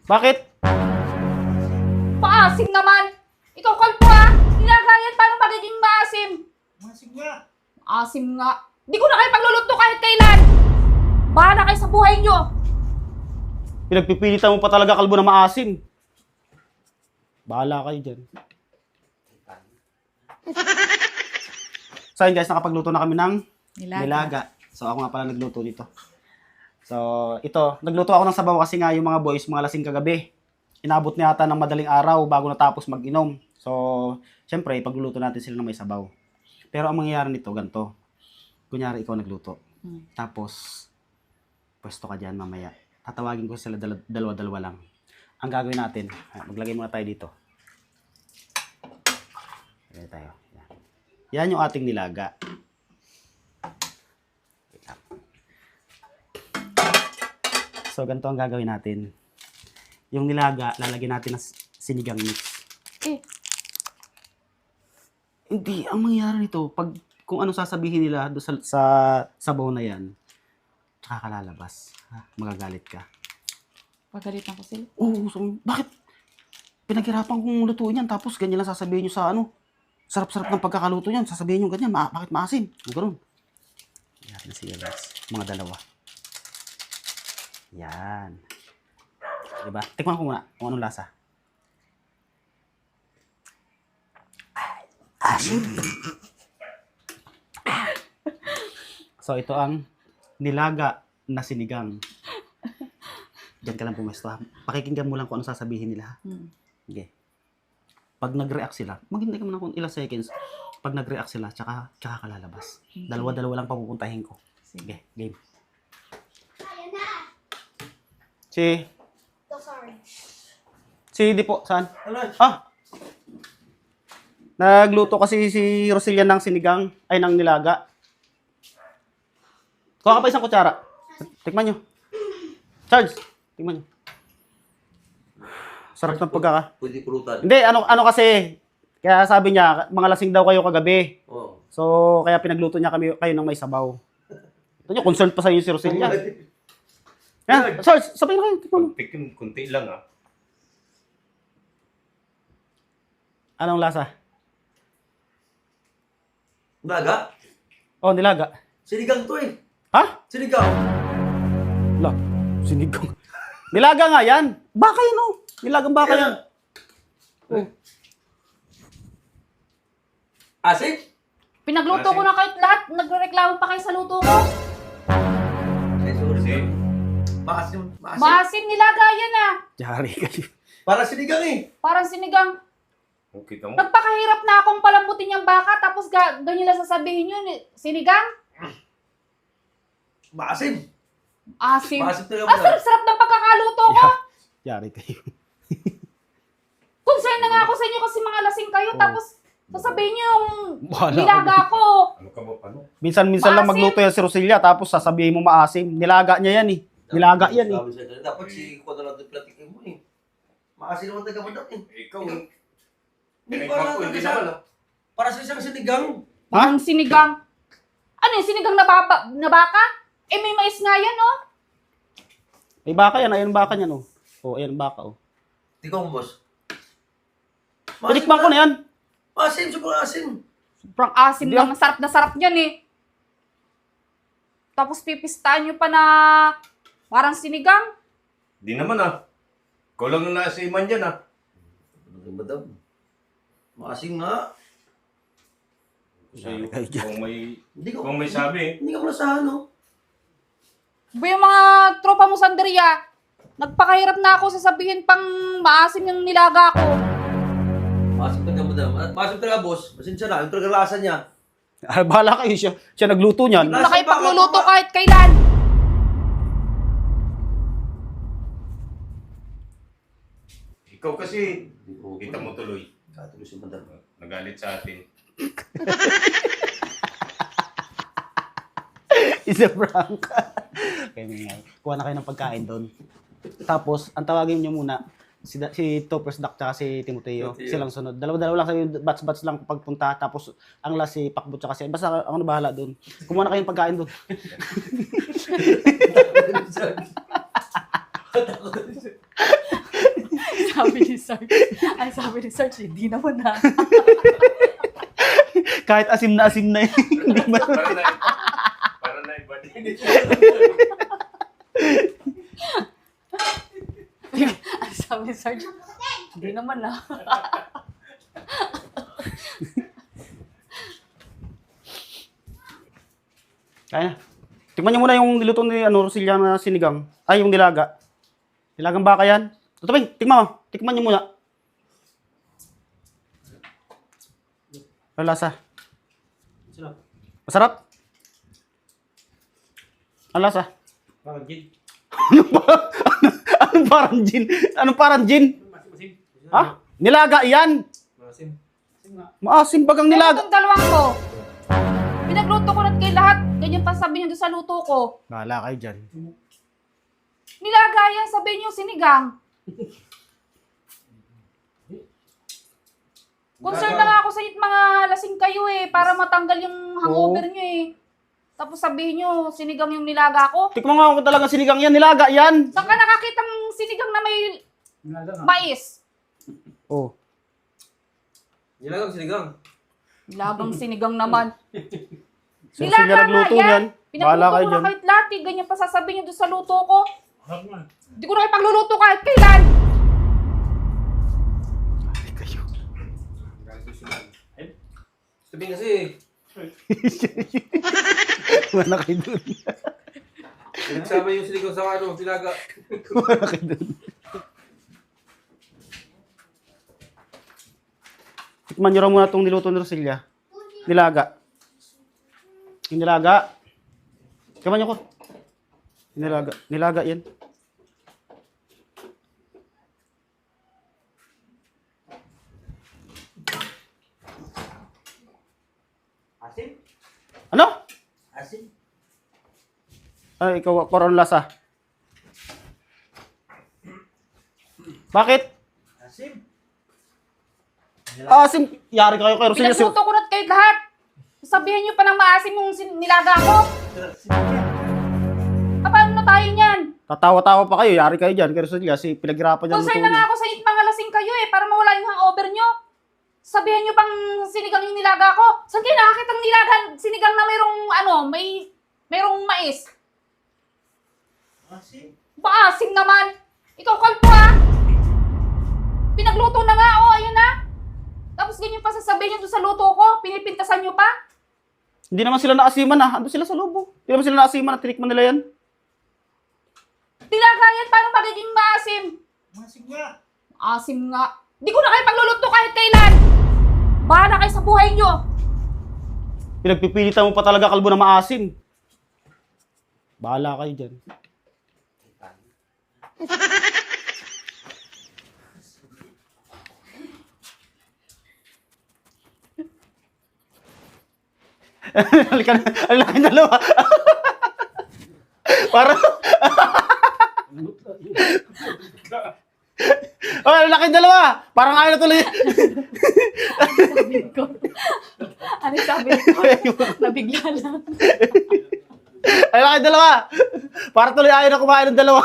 Bakit? Maasim naman! Ikaw kalpo ha! Nilagayan, paano magiging maasim? Masig nga. Asim nga. Di ko na kayo pagluluto kahit kailan! Bahala kayo sa buhay nyo! Pinagpipilitan mo pa talaga kalbo na maasim. Bahala kayo dyan. So yun guys, nakapagluto na kami ng nilaga. So ako nga pala nagluto nito. So ito, nagluto ako ng sabaw kasi nga yung mga boys, mga lasing kagabi. Inabot na yata ng madaling araw bago natapos mag-inom. So, syempre, pagluluto natin sila ng may sabaw. Pero ang mangyayari nito, ganito. Kunyari, ikaw nagluto. Tapos, pwesto ka dyan mamaya. Tatawagin ko sila dalawa-dalawa lang. Ang gagawin natin, maglagay muna tayo dito. Lagay tayo. Yan yung ating nilaga. So, ganito ang gagawin natin. Yung nilaga, lalagyan natin ng sinigang mix. Hindi, ang mangyayari nito, pag kung ano sasabihin nila do sa sabaw na yan, tsaka ka lalabas. Ha? Magagalit ka. Pagalitan ko sila. Oo, so, bakit? Pinaghirapan kong lutuin yan, tapos ganyan lang sasabihin nyo sa ano. Sarap-sarap ng pagkakaluto niyan, sasabihin nyo ganyan, bakit maasim? Ganoon. Yan natin siya guys, mga dalawa. Yan. Diba? Tikman ko muna kung anong lasa. Asim. So, ito ang nilaga na sinigang. Diyan ka lang pumesto ha. Pakikinggan mo lang kung ano sasabihin nila ha. Okay. Pag nag-react sila, maghintay ka muna kung ilang seconds. Pag nag-react sila, tsaka ka lalabas. Dalawa-dalawa lang papupuntahin ko. Sige, game. Si di po, saan? Ah! Nagluto kasi si Roselia ng sinigang, ay ng nilaga. Kuha ka pa isang kutsara. Tikman nyo. Charles, tikman nyo. Sarap ng pagkaka. Pwede pulutan. Hindi, ano kasi, kaya sabi niya, mga lasing daw kayo kagabi. Oo. So, kaya pinagluto niya kayo ng may sabaw. Ito nyo, concerned pa sa inyo si Roselia. Yan, Charles, sabihin na kayo, tikman mo. Pagtikim, kunti lang ah. Anong lasa? Nilaga? Oh, nilaga. Sinigang to eh. Ha? Sinigang. La, sinigang. Nilaga nga yan. Baka yan oh. Nilagang baka yan. Oh. Asin? Pinagluto ko na kahit lahat, nagreklamo pa kayo sa luto ko. Ay, sorry. Asin. Maasim. Maasim. Maasim nilaga yan ah. Yari kayo. Para sinigang eh. Parang sinigang. Oh, kita mo? Nagpakahirap na akong palambutin yung baka, tapos ganyan lang sasabihin yun, sinigang? Maasim. Asim. Maasim talaga Ah, ba? sarap-sarap ng pagkakaluto ko. Yari kayo. Concern na nga ako sa inyo kasi mga lasing kayo, tapos sasabihin nyo yung Bahala nilaga ko. Ano ka ba? Ano? Minsan lang Maasim. magluto yan si Roselia, tapos sasabihin mo maasim. Nilaga niya yan eh. Nilaga yan eh. Sabi sa'yo, dapat si Kuya na lang din platikin mo eh. Maasim naman taga mandak eh. Ikaw, Hindi pinagmang ko, hindi naman ah. Para sa isang sinigang. Ha? Ang sinigang. Ano yung sinigang na baka? Eh, may mais nga yan, oh. May baka yan. Ayan baka niyan oh. Oh, ayan baka oh. Ikaw mo, boss. Tinikman ko na yan. Maasim, sobrang asim. Sobrang asim Hindi lang. Sarap na sarap niyan, eh. Tapos pipistahan nyo pa na parang sinigang. Di naman ah. Ikaw lang na naasiman dyan ah. Madam. Maasim nga. Sa'yo, Kayo dyan. kung may sabi, Hindi ka pala sa ano. Ba yung mga tropa mo sa Andrea, nagpakahirap na ako sasabihin pang maasim yung nilaga ko. Maasim talaga, madam. At maasim talaga, boss. Pasensya na. Yung talaga lasa niya. Ah, bahala kayo siya. Siya nagluto niyan. Hindi na kayo pagluluto kahit kailan. ikaw kasi, kita mo tuloy. Katuloy si madam. Nagalit sa atin. Isa prank. Okay, may kuha na kayo ng pagkain doon. Tapos, ang tawagin niyo muna, si Toppers Duck tsaka si Timoteo. Silang sunod. Dalawa-dalawa lang sa'yo, batch-batch lang pagpunta. Tapos, ang last si Pakbo tsaka si... Basta ako na bahala doon. Kumuha na kayo ng pagkain doon. sabi ni Sarge, hindi naman na. Kahit asim na eh. Hindi ba? Para na iba din. Ay, sabi ni Sarge, hindi naman na. Kaya. Tikman niyo muna yung niluto ni Rosilya na sinigang. Ay, yung nilaga. Nilagang baka yan. Tutuping, tikman mo. Tikman niyo muna. Ano lasa? Masarap? Ano lasa? Parang gin. Anong parang gin? Anong parang gin? Masim. Ha? Nilaga yan. Masim. Maasim bagang nilaga. Itong dalawang ko, pinagluto ko na kay lahat. Ganyan pa sabihin nyo doon sa luto ko. Bahala kayo dyan. Nilaga yan, sabihin nyo sinigang. Concern na nga ako sa inyo mga lasing kayo eh, para matanggal yung hangover nyo eh. Tapos sabihin nyo, sinigang yung nilaga ko. Tikman nga kung talaga sinigang yan. Nilaga yan. Saan ka nakakitang sinigang na may mais? Oh. Nilagang sinigang. Nilagang sinigang naman. Sino Nilaga sila nagluto nga yan? Bahala Pinagluto kayo ko na dyan. kahit lahat eh. Ganyan pa sasabihin nyo doon sa luto ko. Hindi ko na kayo pagluluto kahit kailan. Sabi kasi, Wala kayo dun. nagsama yung sinigang sa nilaga. Wala kayo dun. Tikman nyo raw muna itong niluto ni Rosilya. Nilaga. Yung nilaga. Tikman nyo ko. Nilaga. Nilaga yan. Asim? Ano? Asim? Ay, ikaw, koron lasa. Bakit? Asim? Asim. Yari kayo kay Rosilya. Pinagluto ko na kahit lahat. Sabihin nyo pa ng maasim yung nilaga ko. Paano na tayo niyan? Tatawa-tawa pa kayo. Yari kayo dyan. Kay Rosilya, si pinaghirapan niya. Concern na nga ako sa inyo mga lasing kayo eh, para mawala yung hangover nyo. Sabihin nyo pang sinigang yung nilaga ko. Saan kayo nakakita ng nilaga, sinigang na mayroong mais? Asim? Paasim naman. Ikaw kalpo ah. Pinagluto na nga, oh, ayun na. Tapos ganyan pa sasabihin nyo doon sa luto ko, pinipintasan nyo pa. Hindi naman sila naasiman ah. Ando sila sa lubo. Hindi naman sila naasiman at tinikman nila yan. Nilaga yan, paano magiging maasim? Masim nga. Asim nga. Di ko na kayo pagluluto kahit kailan. Bahala kayo sa buhay nyo. Pinagpipilitan mo pa talaga kalbo na maasim. Bahala kayo dyan. Halika na. Halika na dalawa. Parang... Oh, halika na dalawa. Parang ayaw na tuloy. Sabi ko. Ano sabi ko? Nabigla lang. Halika na dalawa. Para tuloy ayaw na kumain ng dalawa.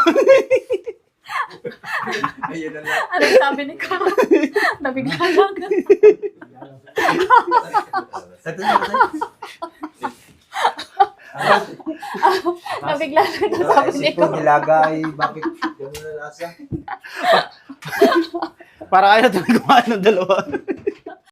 Ayun na lang. Ano sabi ni Carl? Nabigla lang. Nabigla lang ito sabi ni Isip ko Carl. nilaga ay bakit gano'n na lasa? Para ayaw na tuloy kumain ng dalawa.